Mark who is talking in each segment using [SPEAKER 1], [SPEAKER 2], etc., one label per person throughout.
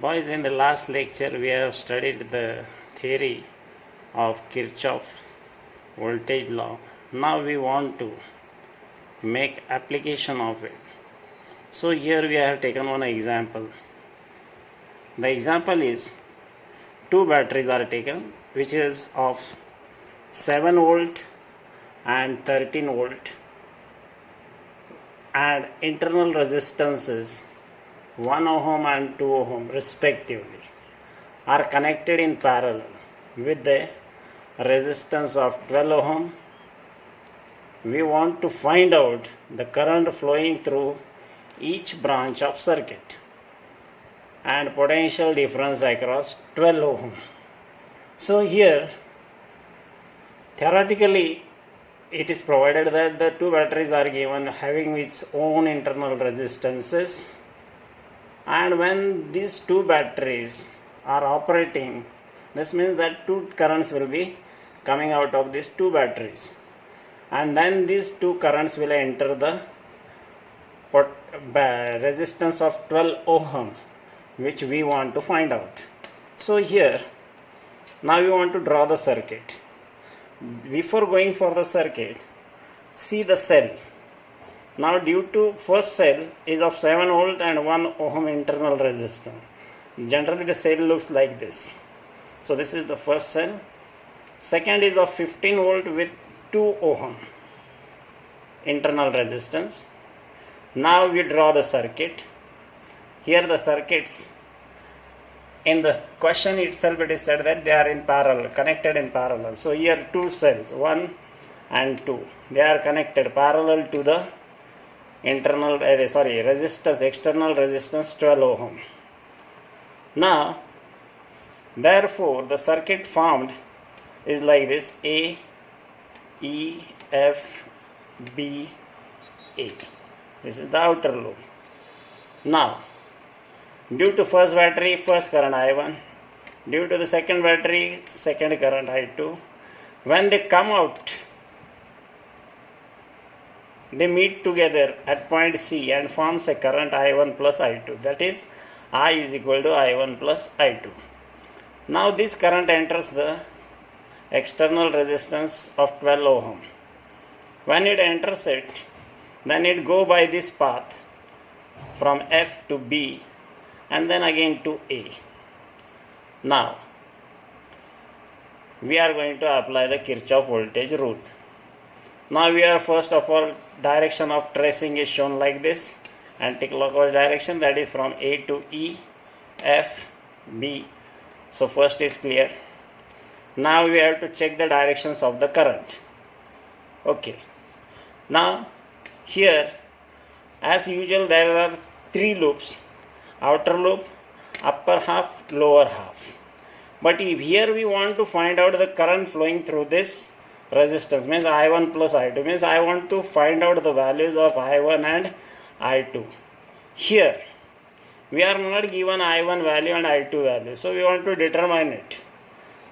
[SPEAKER 1] Boys, in the last lecture we have studied the theory of Kirchhoff voltage law. Now we want to make application of it. So here we have taken one example. The example is two batteries are taken, which is of 7 volt and 13 volt, and internal resistances 1 ohm and 2 ohm respectively are connected in parallel with the resistance of 12 ohm. We want to find out the current flowing through each branch of circuit and potential difference across 12 ohm. So here theoretically it is provided that the two batteries are given having its own internal resistances, and when these two batteries are operating, this means that two currents will be coming out of these two batteries, and then these two currents will enter the resistance of 12 ohm, which we want to find out. So here now we want to draw the circuit. Before going for the circuit, see the cell. Now due to first cell is of 7 volt and 1 ohm internal resistance. Generally the cell looks like this. So this is the first cell. Second is of 15 volt with 2 ohm internal resistance. Now we draw the circuit. Here the circuits, in the question itself it is said that they are in parallel, connected in parallel. So here two cells, 1 and 2, they are connected parallel to the external resistance 12 ohm. Now therefore the circuit formed is like this: A, E, F, B, A. This is the outer loop. Now due to first battery, first current I1, due to the second battery, second current I2, when they come out, they meet together at point C and forms a current I1 plus I2, that is I is equal to I1 plus I2. Now this current enters the external resistance of 12 ohm. When it enters it, then it go by this path from F to B and then again to A. Now we are going to apply the Kirchhoff voltage rule. Now we are, first of all, direction of tracing is shown like this, anti-clockwise direction, that is from A to E, F, B. So first is clear. Now we have to check the directions of the current. Okay. Now here as usual there are three loops: outer loop, upper half, lower half. But if here we want to find out the current flowing through this resistance, means I1 plus I2, means I want to find out the values of I1 and I2. Here we are not given I1 value and I2 value, so we want to determine it.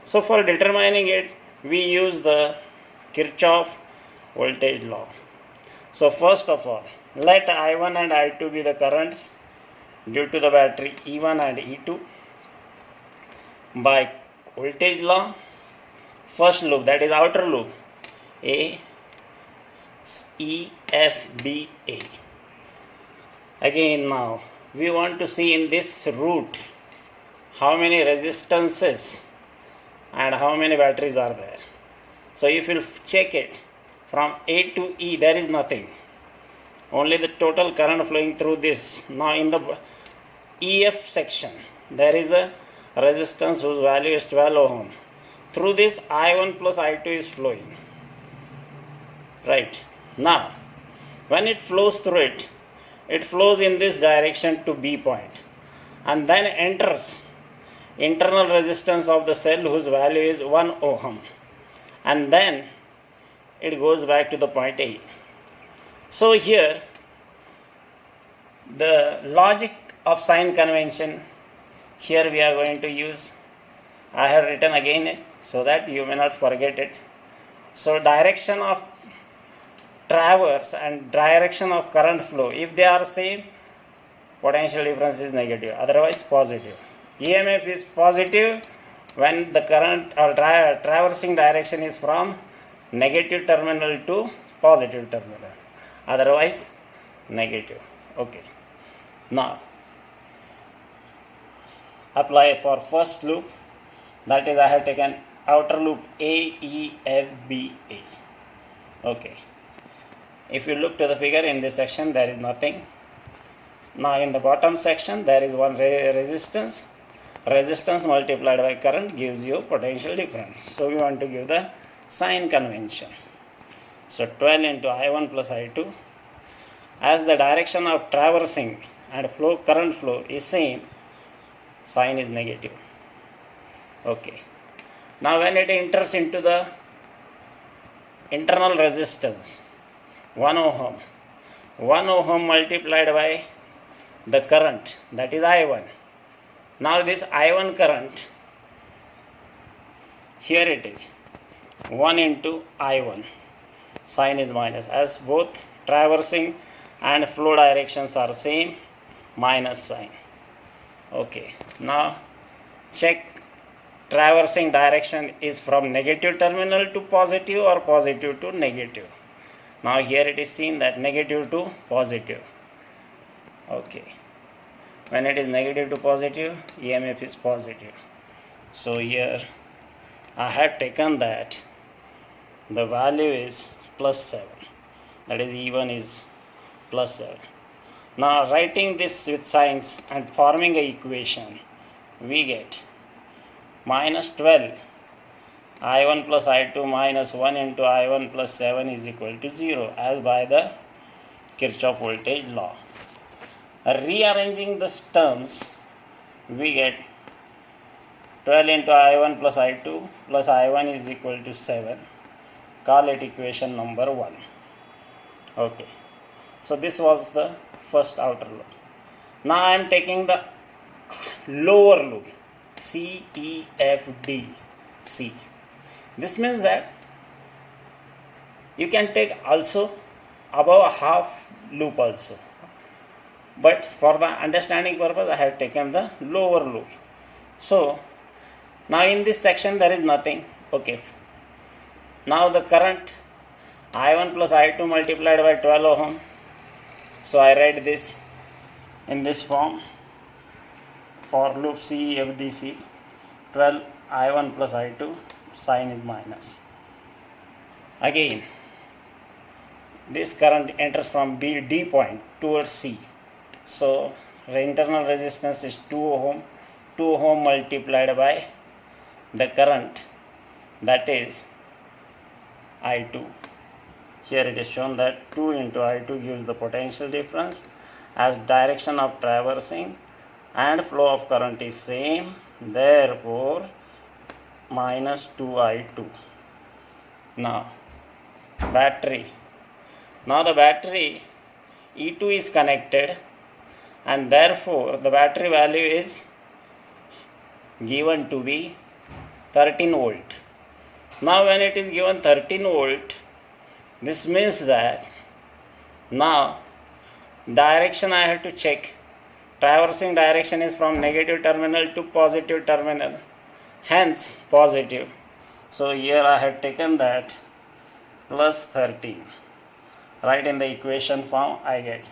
[SPEAKER 1] So for determining it, we use the Kirchhoff voltage law. So first of all, let I1 and I2 be the currents due to the battery E1 and E2. By voltage law, first loop, that is outer loop, A, E, F, B, A. Again now we want to see in this route how many resistances and how many batteries are there. So if you check it from A to E, there is nothing, only the total current flowing through this. Now in the EF section there is a resistance whose value is 12 ohm. Through this I1 plus I2 is flowing. Right. Now when it flows through it, it flows in this direction to B point and then enters internal resistance of the cell whose value is 1 ohm, and then it goes back to the point A. So here the logic of sign convention, here we are going to use, I have written again so that you may not forget it. So direction of traverse and direction of current flow, if they are same, potential difference is negative, otherwise positive. EMF is positive when the current or traversing direction is from negative terminal to positive terminal, otherwise negative. Okay, now apply for first loop, that is I have taken outer loop A, E, F, B, A. Okay, if you look to the figure in this section there is nothing. Now in the bottom section there is one resistance. Resistance multiplied by current gives you potential difference. So we want to give the sign convention. So 12 into I1 plus I2. As the direction of traversing and current flow is same, sign is negative. Okay. Now when it enters into the internal resistance, 1 ohm. 1 ohm multiplied by the current, that is I1. Now this I1 current, here it is 1 into I1, sign is minus, as both traversing and flow directions are same, minus sign. Okay, now check traversing direction is from negative terminal to positive or positive to negative. Now here it is seen that negative to positive. Okay, when it is negative to positive, EMF is positive. So here I have taken that the value is plus 7, that is E1 is plus 7. Now writing this with signs and forming an equation, we get minus 12 I1 plus I2 minus 1 into I1 plus 7 is equal to 0, as by the Kirchhoff voltage law. Rearranging the terms, we get 12 into I1 plus I2 plus I1 is equal to 7. Call it equation number 1. Okay, so this was the first outer loop. Now I am taking the lower loop, C, E, F, D, C. This means that you can take also above a half loop also. But for the understanding purpose, I have taken the lower loop. So now in this section there is nothing. Okay. Now the current I1 plus I2 multiplied by 12 ohm. So I write this in this form for loop C, FDC. 12 I1 plus I2, sign is minus. Again, this current enters from D point towards C. So the internal resistance is 2 ohm. 2 ohm multiplied by the current, that is I2. Here it is shown that 2 into I2 gives the potential difference, as direction of traversing and flow of current is same, therefore minus 2I2. Now battery. Now the battery E2 is connected, and therefore the battery value is given to be 13 volt. Now when it is given 13 volt, this means that now direction I have to check. Traversing direction is from negative terminal to positive terminal, hence positive. So here I have taken that plus 13. Right in the equation form, I get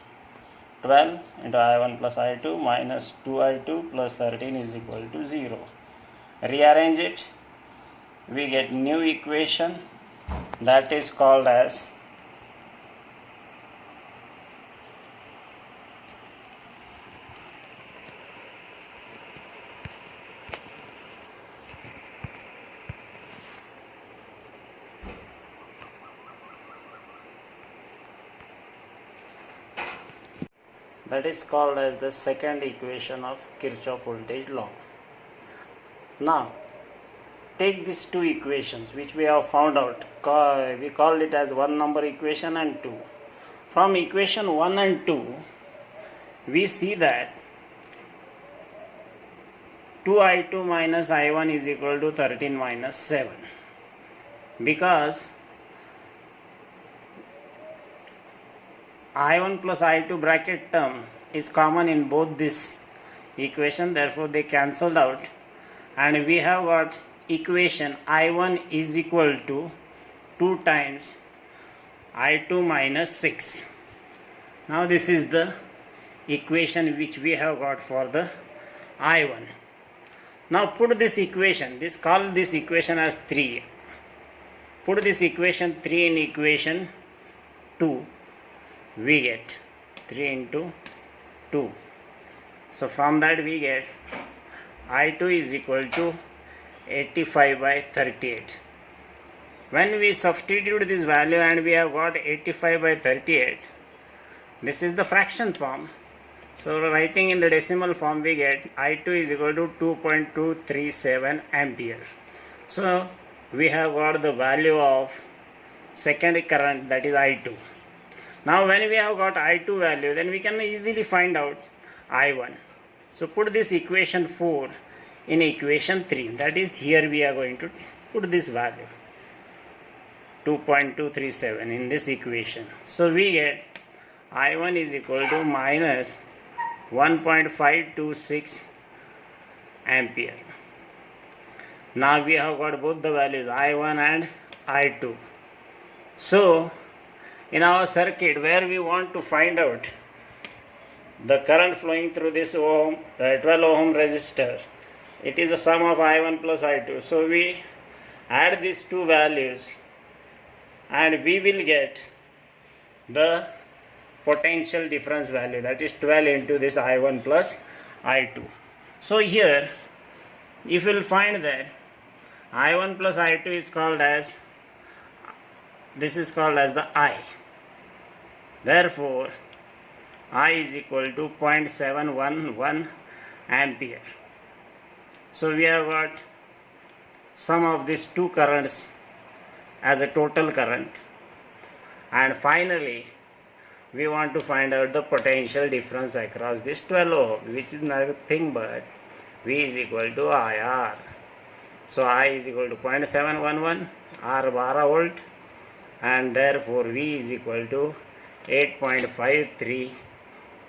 [SPEAKER 1] 12 into I1 plus I2 minus 2I2 plus 13 is equal to 0. Rearrange it, we get new equation, that is called as the second equation of Kirchhoff voltage law. Now take these two equations which we have found out, we call it as one number equation and 2. From equation 1 and 2, we see that 2I2 minus I1 is equal to 13 minus 7, because I1 plus I2 bracket term is common in both this equation, therefore they cancelled out, and we have got equation I1 is equal to 2 times I2 minus 6. Now this is the equation which we have got for the I1. Now put this equation, call this equation as 3. Put this equation 3 in equation 2, we get 3 into 2. So from that we get I2 is equal to 85 by 38. When we substitute this value and we have got 85 by 38, this is the fraction form. So writing in the decimal form we get I2 is equal to 2.237 ampere. So we have got the value of secondary current, that is I2. Now when we have got I2 value, then we can easily find out I1. So put this equation 4 in equation 3, that is here we are going to put this value 2.237 in this equation. So we get I1 is equal to minus 1.526 ampere. Now we have got both the values I1 and I2. So in our circuit where we want to find out the current flowing through this 12 ohm resistor, it is the sum of I1 plus I2. So we add these two values and we will get the potential difference value, that is 12 into this I1 plus I2. So here if you will find that I1 plus I2 is called as, this is called as the I. Therefore I is equal to 0.711 ampere. So we have got sum of these two currents as a total current, and finally we want to find out the potential difference across this 12 ohm, which is nothing but V is equal to IR. So I is equal to 0.711, R 12 volt, and therefore V is equal to 8.53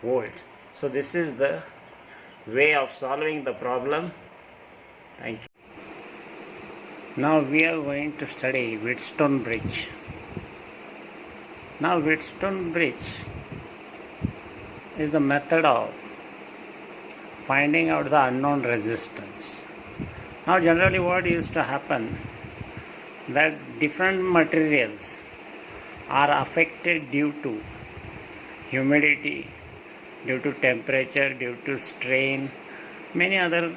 [SPEAKER 1] volt. So this is the way of solving the problem. Thank you. Now we are going to study Wheatstone bridge. Now Wheatstone bridge is the method of finding out the unknown resistance. Now generally what used to happen, that different materials are affected due to humidity, due to temperature, due to strain, many other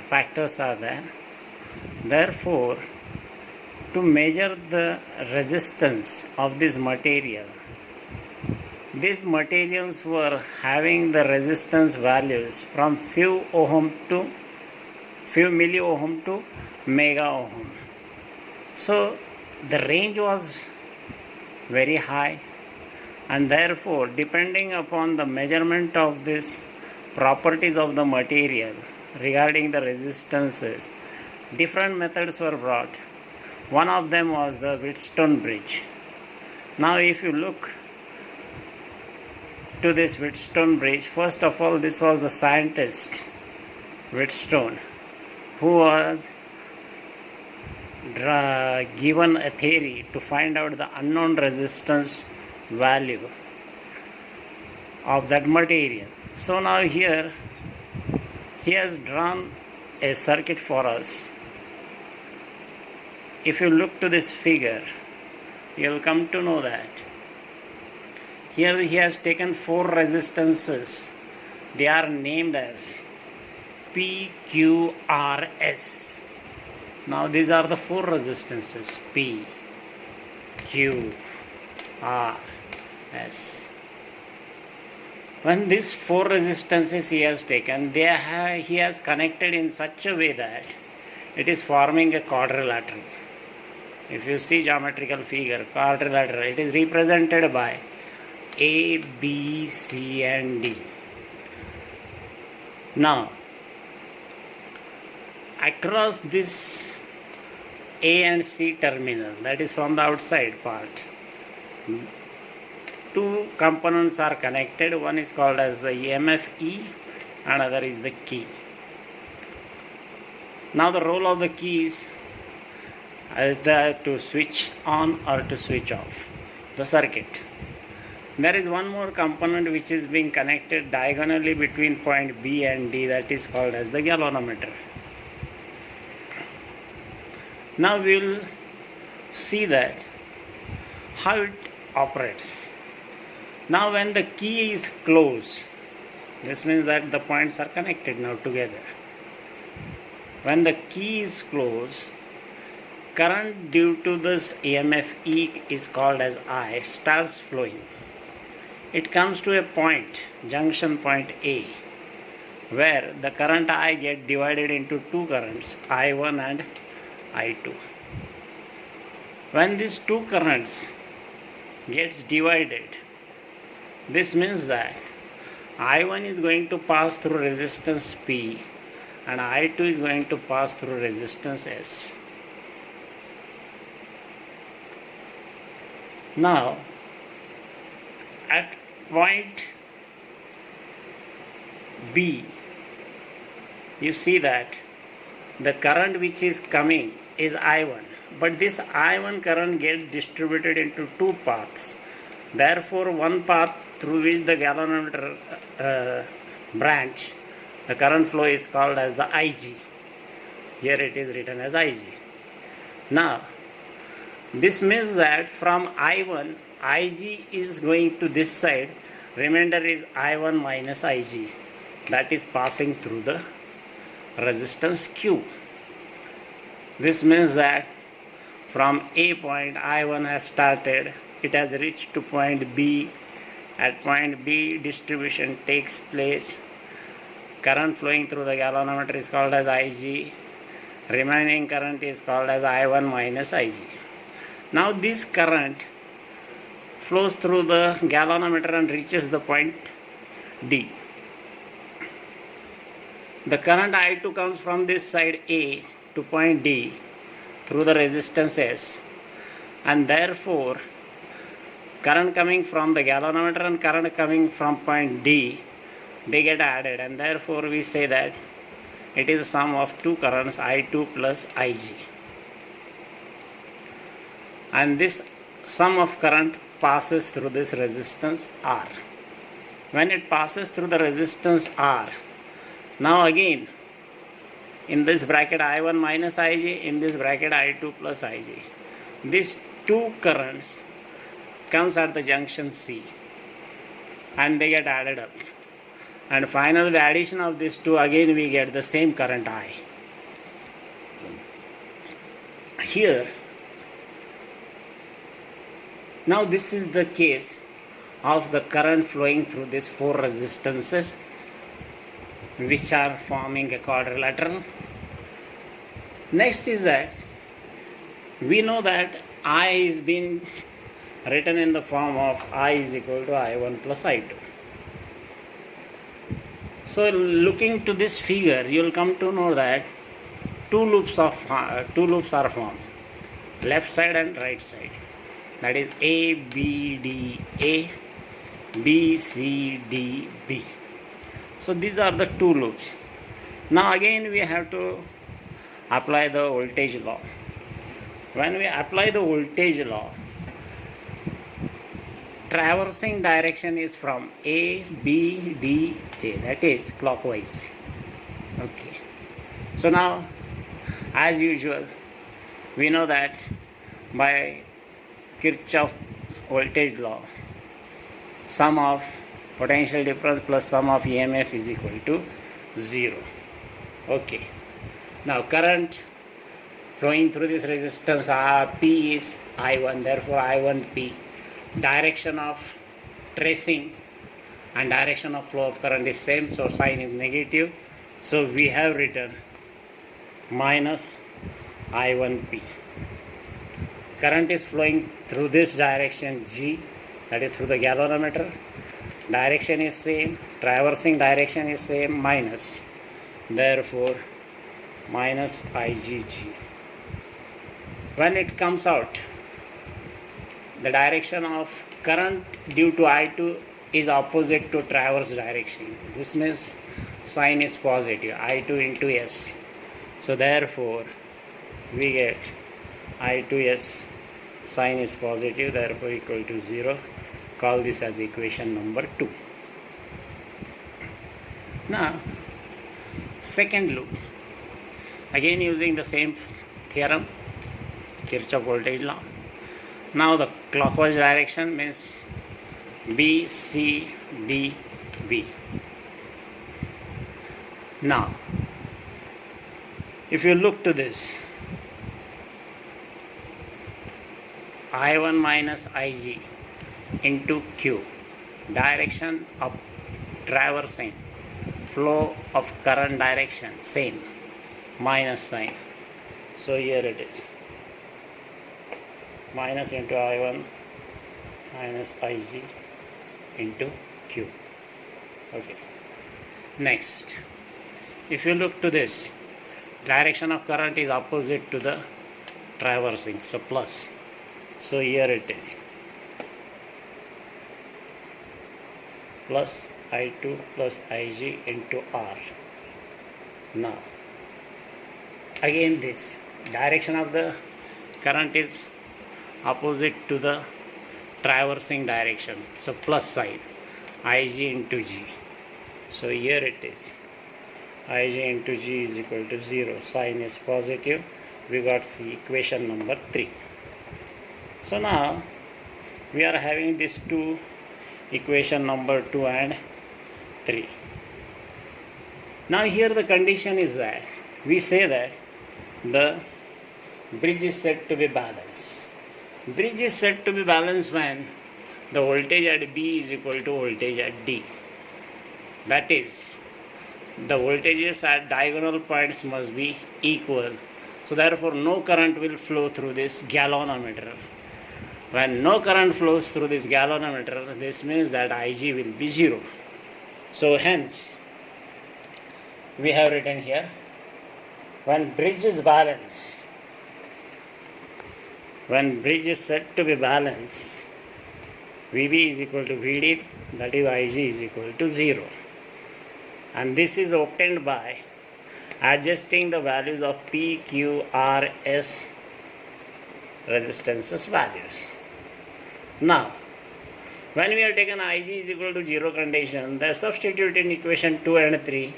[SPEAKER 1] factors are there. Therefore, to measure the resistance of this material, these materials were having the resistance values from few milliohm to mega ohm. So the range was very high, and therefore depending upon the measurement of these properties of the material regarding the resistances, different methods were brought. One of them was the Wheatstone bridge. Now if you look to this Wheatstone bridge, first of all this was the scientist Wheatstone who was given a theory to find out the unknown resistance value of that material. So now here he has drawn a circuit for us. If you look to this figure, you will come to know that here he has taken 4 resistances. They are named as P, Q, R, S. Now these are the 4 resistances: P, Q, R, S. When these 4 resistances he has taken, he has connected in such a way that it is forming a quadrilateral. If you see geometrical figure, quadrilateral, it is represented by A, B, C and D. Now, across this A and C terminal, that is from the outside part, 2 components are connected. One is called as the EMF E another is the key. Now the role of the keys is there to switch on or to switch off the circuit. There is one more component which is being connected diagonally between point B and D, that is called as the galvanometer. Now we will see that how it operates. Now when the key is closed, this means that the points are connected now together. When the key is closed, current due to this EMF E is called as I starts flowing. It comes to a point, junction point A, where the current I get divided into two currents, I1 and I2. When these two currents gets divided, this means that I1 is going to pass through resistance P and I2 is going to pass through resistance S. Now, at point B, you see that the current which is coming is I1, but this I1 current gets distributed into two paths. Therefore, one path through which the galvanometer branch, the current flow is called as the IG. Here it is written as IG. Now, this means that from I1, IG is going to this side, remainder is I1 minus IG, that is passing through the resistance Q. This means that from A point I1 has started, it has reached to point B. At point B, distribution takes place. Current flowing through the galvanometer is called as IG. Remaining current is called as I1 minus IG. Now this current flows through the galvanometer and reaches the point D. The current I2 comes from this side A to point D through the resistance S, and therefore current coming from the galvanometer and current coming from point D, they get added, and therefore we say that it is a sum of two currents, I2 plus IG. And this sum of current passes through this resistance R. When it passes through the resistance R, now again in this bracket I1 minus IG, in this bracket I2 plus IG, these two currents comes at the junction C and they get added up, and finally the addition of these two, again we get the same current I. Here, now this is the case of the current flowing through these four resistances which are forming a quadrilateral. Next is that we know that I is being written in the form of I is equal to I1 plus I2. So looking to this figure, you will come to know that two loops are formed, left side and right side. That is A, B, D, A, B, C, D, B. So these are the two loops. Now again we have to apply the voltage law. When we apply the voltage law, traversing direction is from A, B, D, A, that is clockwise. Okay. So now, as usual, we know that by Kirchhoff voltage law, sum of potential difference plus sum of EMF is equal to 0. Okay. Now current flowing through this resistance P is I1, therefore I1P. Direction of tracing and direction of flow of current is same, so sign is negative. So we have written minus I1P. Current is flowing through this direction G, that is through the galvanometer. Direction is same, traversing direction is same, minus. Therefore, minus IGG. When it comes out, the direction of current due to I2 is opposite to traverse direction. This means sign is positive, I2 into S. So therefore we get I2S sign is positive, therefore equal to 0. Call this as equation number 2. Now second loop, again using the same theorem, Kirchhoff voltage law. Now the clockwise direction means B, C, D, B. Now if you look to this, I1 minus Ig into Q, direction of traversing, flow of current direction, same, minus sign. So here it is, minus into I1 minus Ig into Q. Okay. Next, if you look to this, direction of current is opposite to the traversing, so plus. So here it is, plus I2 plus Ig into R. Now again this direction of the current is opposite to the traversing direction, so plus sign, Ig into G. So here it is, Ig into G is equal to 0, sign is positive. We got the equation number 3. So now we are having these two, equation number 2 and 3. Now here the condition is that we say that the bridge is said to be balanced. Bridge is said to be balanced when the voltage at B is equal to voltage at D. That is, the voltages at diagonal points must be equal. So therefore no current will flow through this galvanometer. When no current flows through this galvanometer, this means that Ig will be 0. So hence we have written here, when bridge is balanced, when bridge is said to be balanced, Vb is equal to Vd, that is Ig is equal to 0. And this is obtained by adjusting the values of P, Q, R, S resistances values. Now, when we have taken Ig is equal to 0 condition, then substitute in equation 2 and 3.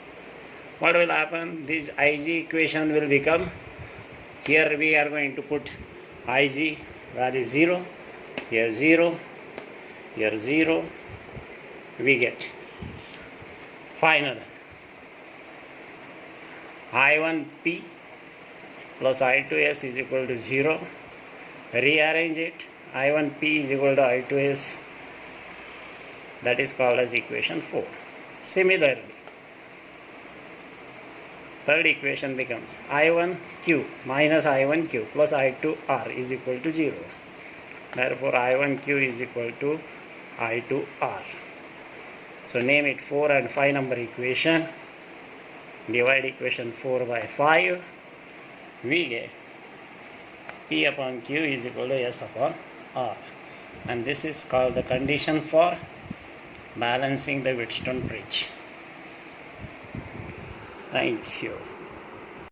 [SPEAKER 1] What will happen? This Ig equation will become, here we are going to put Ig value 0, here 0, here 0, we get final I1P plus I2S is equal to 0. Rearrange it, I1P is equal to I2S, that is called as equation 4. Similarly, third equation becomes I1Q minus I1Q plus I2R is equal to 0. Therefore I1Q is equal to I2R. So name it 4 and 5 number equation. Divide equation 4 by 5. We get P upon Q is equal to S upon R. And this is called the condition for balancing the Wheatstone bridge. Thank you.